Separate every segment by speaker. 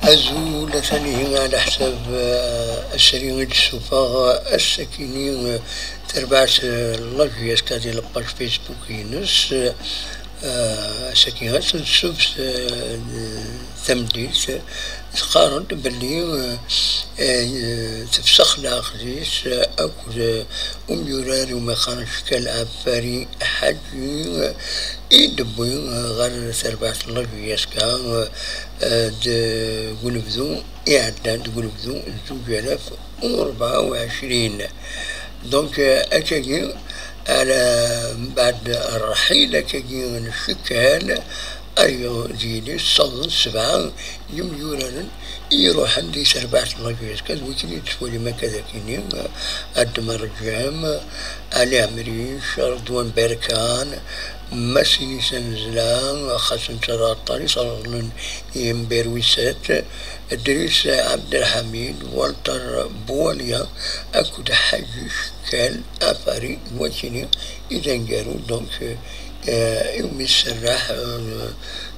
Speaker 1: أزول ثاني على حساب السرير السفاغ السكينين تربعت لاجيس كادي لباج فيسبوك ينس سكينات السبس ثمديس تقارن باللي تفسخ لاخذيس أكو يوراري وما خانش كالعفاري حجي يدبوين غير تربعت لاجيس كان قلبذو إعداد قلبذو 2024. دونك أكاكي على بعد الرحيل أكاكي الشكال أيو ديالي صل 7 يوم يروح عندي سربعة لاجيس كذا ويكني تفولي ما كذا كيني أدمر جام علي عمريش رضوان بركان مسيني سنزلان خاصن ترى الطريق صارن يمبرويسات إدريس عبد الحميد والتر بوليا أكو حجيش كال أفاري وكني إذا جارو دونك يوم السراح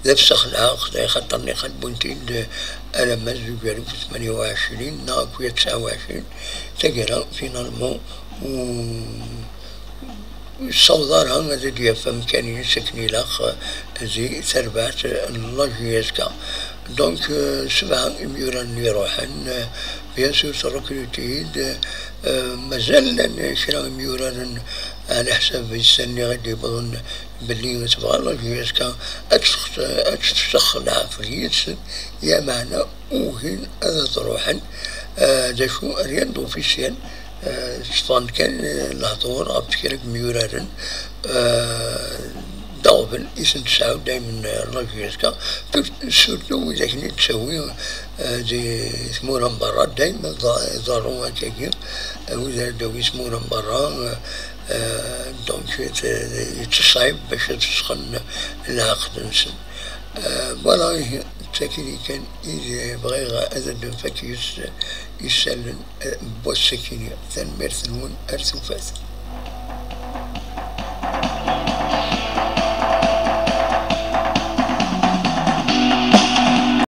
Speaker 1: نفسخ العقد خطرني خد بنتين أنا مزوج في 28 ناقوية 29 تقرا فينالمون صودار هذا دي فمكاني سكني لاخ زي ثربات لاجيسكا دونك 7 يوران يروحن بيان سور تركلوتيد مازال شرا يوران على حساب السنة غادي بظن باللي تبغى لاجيسكا أتفسخ العفريت يا معنى وهن تروحن دا شو ريان دوفيسيال شطان كان الهضور غابتكرك ميورارن دوبل اسم تسعود دايما لاجيسكا سورتو إذا كنت تسوي زي ثمورا برا دايما ضاروا هكاكي وإذا داو يسمورا برا دونك يتصعب باش تسخن العقد نسن فوالا تاكيني كان إذا بغي هذا الفاكيس يسالن بوسكيني ثان ميرثنون أرثو فاث.